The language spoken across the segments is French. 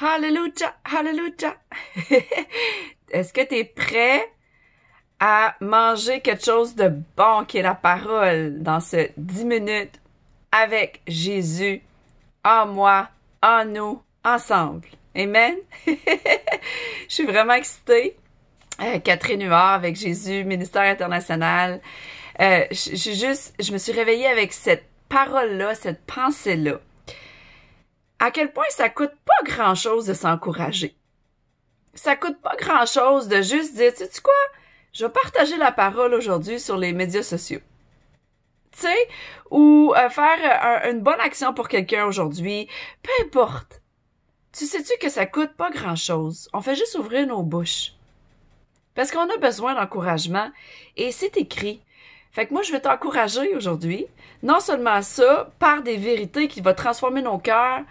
Hallelujah, hallelujah. Est-ce que tu es prêt à manger quelque chose de bon qui est la parole dans ce 10 minutes avec Jésus, en moi, en nous, ensemble? Amen? Je suis vraiment excitée. Catherine Huard avec Jésus, ministère international. Je me suis réveillée avec cette parole-là, cette pensée-là. À quel point ça coûte pas grand-chose de s'encourager. Ça coûte pas grand-chose de juste dire, tu sais quoi, je vais partager la parole aujourd'hui sur les médias sociaux. Tu sais, ou faire une bonne action pour quelqu'un aujourd'hui, peu importe. Tu sais-tu que ça coûte pas grand-chose? On fait juste ouvrir nos bouches. Parce qu'on a besoin d'encouragement et c'est écrit. Fait que moi, je vais t'encourager aujourd'hui. Non seulement ça, par des vérités qui vont transformer nos cœurs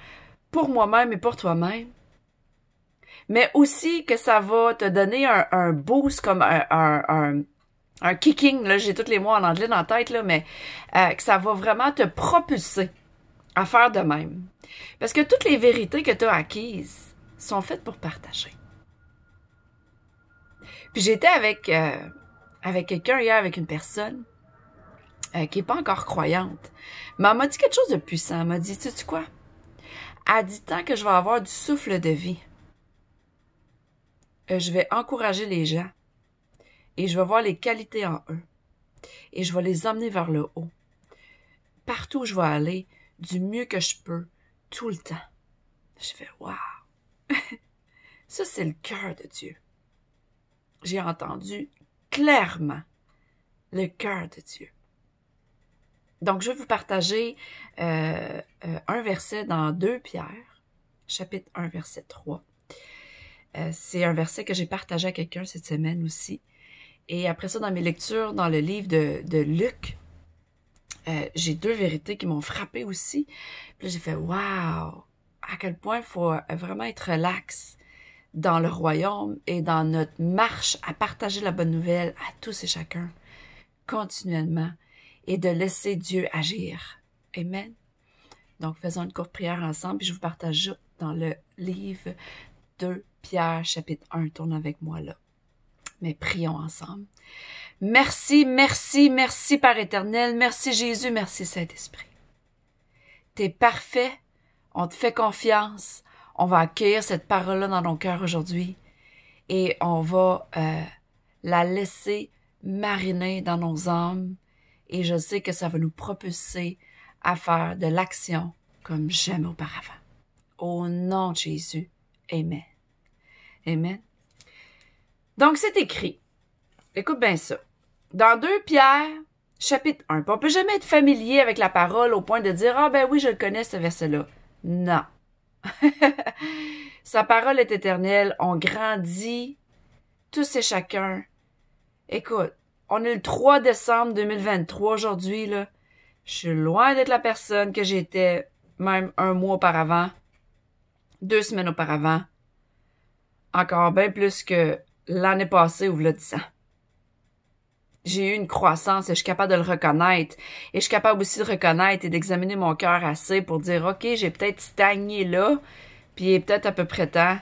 pour moi-même et pour toi-même, mais aussi que ça va te donner un boost comme un kicking, là, j'ai tous les mots en anglais dans la tête, là, mais que ça va vraiment te propulser à faire de même. Parce que toutes les vérités que tu as acquises sont faites pour partager. Puis j'étais avec quelqu'un hier, avec une personne qui est pas encore croyante. Mais elle m'a dit quelque chose de puissant. Elle m'a dit, sais-tu quoi? Elle dit, tant que je vais avoir du souffle de vie, je vais encourager les gens et je vais voir les qualités en eux et je vais les emmener vers le haut. Partout où je vais aller, du mieux que je peux, tout le temps. Je fais, wow! Ça, c'est le cœur de Dieu. J'ai entendu clairement le cœur de Dieu. Donc, je vais vous partager un verset dans 2 Pierre, chapitre 1, verset 3. C'est un verset que j'ai partagé à quelqu'un cette semaine aussi. Et après ça, dans mes lectures, dans le livre de Luc, j'ai 2 vérités qui m'ont frappée aussi. Puis là, j'ai fait « Wow! » À quel point il faut vraiment être relax dans le royaume et dans notre marche à partager la bonne nouvelle à tous et chacun, continuellement, et de laisser Dieu agir. Amen. Donc, faisons une courte prière ensemble, puis je vous partage dans le livre 2 Pierre, chapitre 1. Tourne avec moi là. Mais prions ensemble. Merci, merci, merci, Père éternel. Merci, Jésus. Merci, Saint-Esprit. T'es parfait. On te fait confiance. On va accueillir cette parole-là dans nos cœurs aujourd'hui. Et on va la laisser mariner dans nos âmes. Et je sais que ça va nous propulser à faire de l'action comme jamais auparavant. Au nom de Jésus. Amen. Amen. Donc, c'est écrit. Écoute bien ça. Dans 2 Pierre, chapitre 1. On peut jamais être familier avec la parole au point de dire « Ah ben oui, je le connais, ce verset-là. » Non. Sa parole est éternelle. On grandit tous et chacun. Écoute, on est le 3 décembre 2023 aujourd'hui, là. Je suis loin d'être la personne que j'étais même 1 mois auparavant, 2 semaines auparavant. Encore bien plus que l'année passée ou v'là 10 ans. J'ai eu une croissance et je suis capable de le reconnaître. Et je suis capable aussi de reconnaître et d'examiner mon cœur assez pour dire, OK, j'ai peut-être stagné là, puis il est peut-être à peu près temps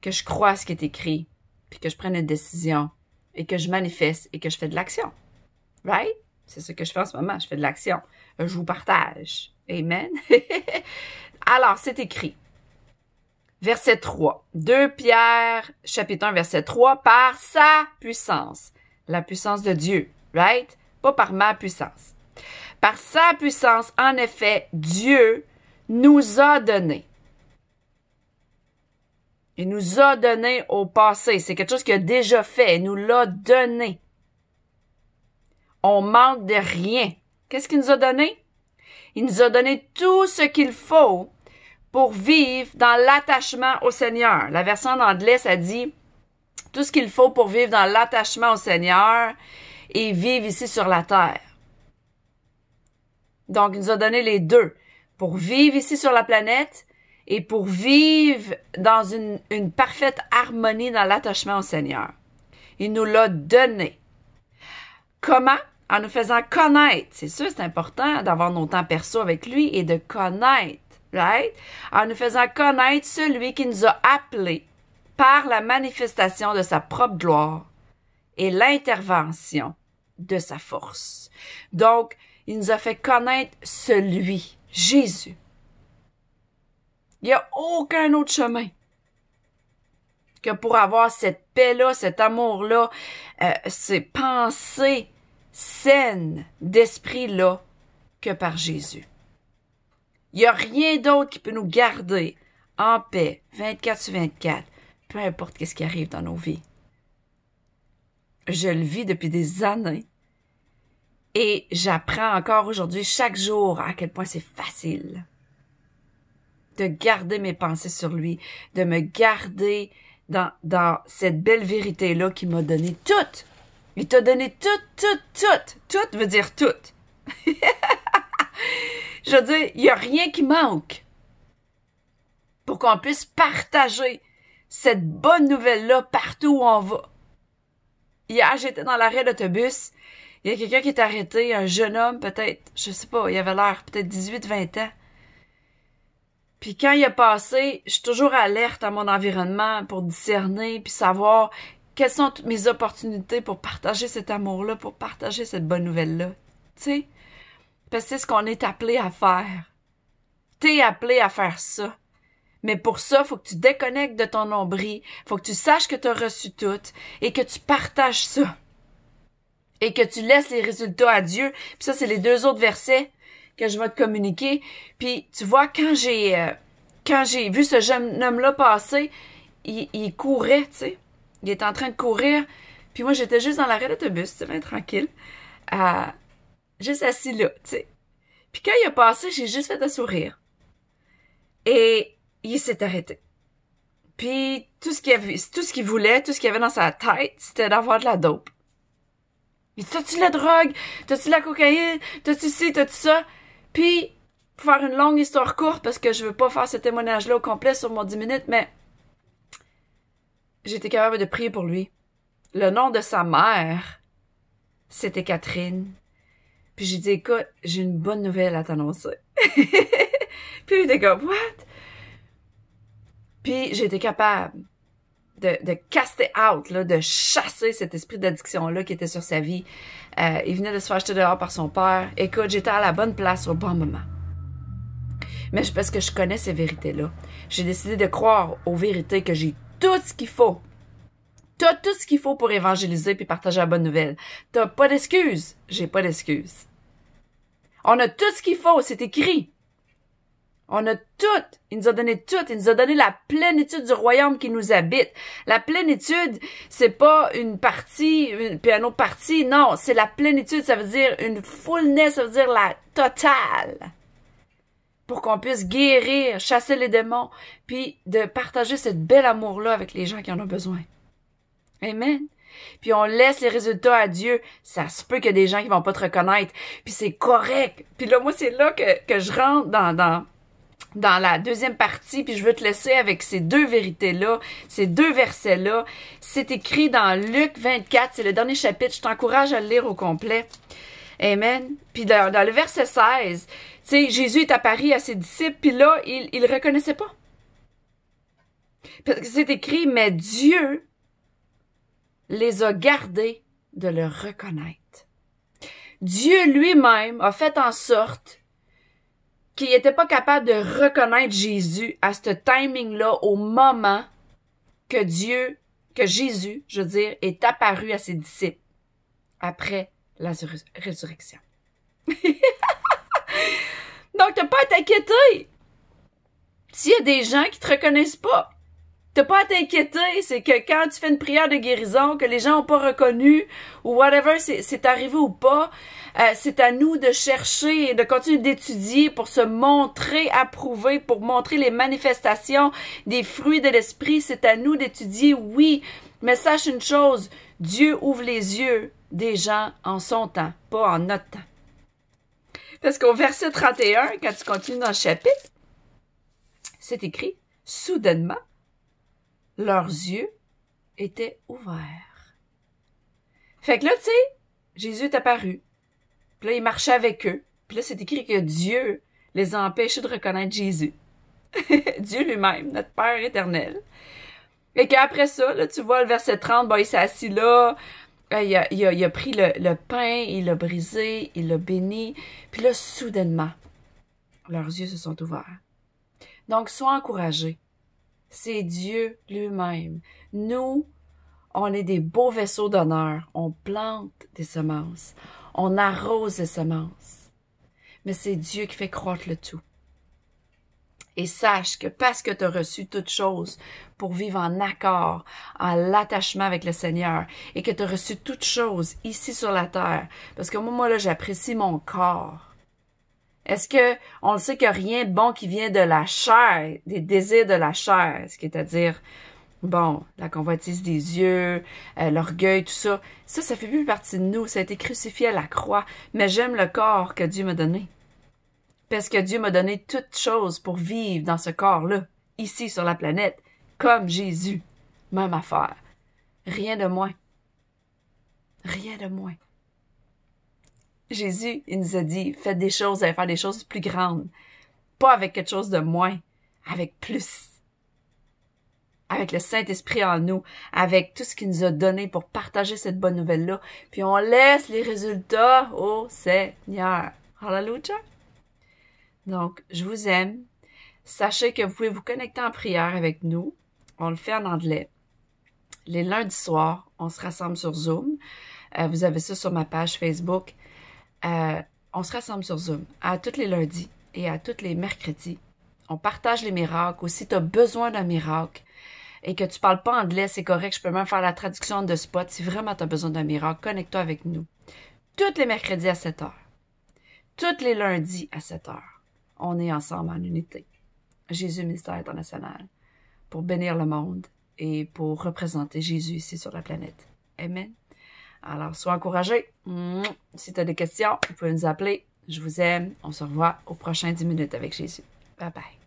que je croie à ce qui est écrit, puis que je prenne une décision, et que je manifeste, et que je fais de l'action. Right? C'est ce que je fais en ce moment, je fais de l'action. Je vous partage. Amen. Alors, c'est écrit. Verset 3. 2 Pierre, chapitre 1, verset 3. Par sa puissance. La puissance de Dieu. Right? Pas par ma puissance. Par sa puissance, en effet, Dieu nous a donné. Il nous a donné au passé. C'est quelque chose qu'il a déjà fait. Il nous l'a donné. On manque de rien. Qu'est-ce qu'il nous a donné? Il nous a donné tout ce qu'il faut pour vivre dans l'attachement au Seigneur. La version en anglais, ça dit tout ce qu'il faut pour vivre dans l'attachement au Seigneur et vivre ici sur la terre. Donc, il nous a donné les deux. Pour vivre ici sur la planète et pour vivre dans une parfaite harmonie dans l'attachement au Seigneur. Il nous l'a donné. Comment? En nous faisant connaître. C'est sûr, c'est important d'avoir nos temps perso avec lui et de connaître right? En nous faisant connaître celui qui nous a appelés par la manifestation de sa propre gloire et l'intervention de sa force. Donc, il nous a fait connaître celui, Jésus. Il n'y a aucun autre chemin que pour avoir cette paix-là, cet amour-là, ces pensées saines d'esprit-là que par Jésus. Il n'y a rien d'autre qui peut nous garder en paix 24/24, peu importe ce qui arrive dans nos vies. Je le vis depuis des années et j'apprends encore aujourd'hui, chaque jour, à quel point c'est facile de garder mes pensées sur lui, de me garder dans cette belle vérité-là qui m'a donné tout. Il t'a donné tout. Tout veut dire tout. Je veux dire, il n'y a rien qui manque pour qu'on puisse partager cette bonne nouvelle-là partout où on va. Hier, j'étais dans l'arrêt d'autobus. Il y a quelqu'un qui est arrêté, un jeune homme peut-être, je sais pas, il avait l'air peut-être 18-20 ans. Puis quand il a passé, je suis toujours alerte à mon environnement pour discerner puis savoir quelles sont toutes mes opportunités pour partager cet amour-là, pour partager cette bonne nouvelle-là. Tu sais? Parce que c'est ce qu'on est appelé à faire. T'es appelé à faire ça. Mais pour ça, faut que tu déconnectes de ton nombril, faut que tu saches que tu as reçu tout et que tu partages ça. Et que tu laisses les résultats à Dieu. Puis ça, c'est les 2 autres versets que je vais te communiquer. Puis tu vois, quand j'ai vu ce jeune homme-là passer, il courait, tu sais. Il était en train de courir. Puis moi, j'étais juste dans l'arrêt d'autobus, tu sais, tranquille. Juste assis là, tu sais. Puis quand il a passé, j'ai juste fait un sourire. Et il s'est arrêté. Puis tout ce qu'il voulait, tout ce qu'il avait dans sa tête, c'était d'avoir de la dope. Il dit, t'as-tu la drogue? T'as-tu la cocaïne? T'as-tu ci, t'as-tu ça? Puis, pour faire une longue histoire courte, parce que je veux pas faire ce témoignage-là au complet sur mon 10 minutes, mais j'étais capable de prier pour lui. Le nom de sa mère, c'était Catherine. Puis j'ai dit, écoute, j'ai une bonne nouvelle à t'annoncer. Puis il était comme, what? Puis j'ai été capable de caster out, là, de chasser cet esprit d'addiction-là qui était sur sa vie. Il venait de se faire jeter dehors par son père. Écoute, j'étais à la bonne place au bon moment. Mais parce que je connais ces vérités-là, j'ai décidé de croire aux vérités que j'ai tout ce qu'il faut. T'as tout ce qu'il faut pour évangéliser puis partager la bonne nouvelle. T'as pas d'excuses. J'ai pas d'excuses. On a tout ce qu'il faut, c'est écrit. On a tout. Il nous a donné tout. Il nous a donné la plénitude du royaume qui nous habite. La plénitude, c'est pas une partie, puis une autre partie. Non, c'est la plénitude. Ça veut dire une fullness, ça veut dire la totale. Pour qu'on puisse guérir, chasser les démons, puis de partager ce bel amour-là avec les gens qui en ont besoin. Amen. Puis on laisse les résultats à Dieu. Ça se peut qu'il y a des gens qui vont pas te reconnaître. Puis c'est correct. Puis là, moi, c'est là que je rentre dans la deuxième partie, puis je veux te laisser avec ces 2 vérités-là, ces 2 versets-là. C'est écrit dans Luc 24, c'est le dernier chapitre. Je t'encourage à le lire au complet. Amen. Puis dans le verset 16, tu sais, Jésus est apparu à ses disciples, puis là, il le reconnaissait pas. Parce que c'est écrit, mais Dieu les a gardés de le reconnaître. Dieu lui-même a fait en sorte qu'il n'était pas capable de reconnaître Jésus à ce timing-là au moment que Jésus, je veux dire, est apparu à ses disciples après la résurrection. Donc, t'as pas à t'inquiéter. S'il y a des gens qui te reconnaissent pas, t'as pas à t'inquiéter. C'est que quand tu fais une prière de guérison, que les gens n'ont pas reconnu, ou whatever, c'est arrivé ou pas, c'est à nous de chercher et de continuer d'étudier pour se montrer approuvé, pour montrer les manifestations des fruits de l'esprit. C'est à nous d'étudier, oui. Mais sache une chose, Dieu ouvre les yeux des gens en son temps, pas en notre temps. Parce qu'au verset 31, quand tu continues dans le chapitre, c'est écrit, soudainement, leurs yeux étaient ouverts. Fait que là, tu sais, Jésus est apparu. Puis là, il marchait avec eux. Puis là, c'est écrit que Dieu les a empêchés de reconnaître Jésus. Dieu lui-même, notre Père éternel. Et qu'après ça, là, tu vois le verset 30, bon, il s'est assis là, il a pris le pain, il l'a brisé, il l'a béni, puis là, soudainement, leurs yeux se sont ouverts. Donc, sois encouragé. C'est Dieu lui-même. Nous, on est des beaux vaisseaux d'honneur. On plante des semences. On arrose des semences. Mais c'est Dieu qui fait croître le tout. Et sache que parce que tu as reçu toutes choses pour vivre en accord, en l'attachement avec le Seigneur, et que tu as reçu toutes choses ici sur la terre, parce que moi là, j'apprécie mon corps. Est-ce que on le sait qu'il n'y a rien de bon qui vient de la chair, des désirs de la chair, ce qui est à dire, bon, la convoitise des yeux, l'orgueil, tout ça, ça fait plus partie de nous, ça a été crucifié à la croix, mais j'aime le corps que Dieu m'a donné. Parce que Dieu m'a donné toutes choses pour vivre dans ce corps-là, ici sur la planète, comme Jésus. Même affaire. Rien de moins. Rien de moins. Jésus, il nous a dit, faites des choses, vous allez faire des choses plus grandes. Pas avec quelque chose de moins, avec plus. Avec le Saint-Esprit en nous, avec tout ce qu'il nous a donné pour partager cette bonne nouvelle-là. Puis on laisse les résultats au Seigneur. Hallelujah! Donc, je vous aime. Sachez que vous pouvez vous connecter en prière avec nous. On le fait en anglais. Les lundis soirs, on se rassemble sur Zoom. Vous avez ça sur ma page Facebook. On se rassemble sur Zoom à tous les lundis et à tous les mercredis. On partage les miracles. Ou si tu as besoin d'un miracle et que tu parles pas anglais, c'est correct. Je peux même faire la traduction de spot. Si vraiment tu as besoin d'un miracle, connecte-toi avec nous. Tous les mercredis à 7 heures. Tous les lundis à 7 heures. On est ensemble en unité. Jésus Ministère International. Pour bénir le monde et pour représenter Jésus ici sur la planète. Amen. Alors, sois encouragé. Si tu as des questions, vous pouvez nous appeler. Je vous aime. On se revoit aux prochains 10 minutes avec Jésus. Bye bye.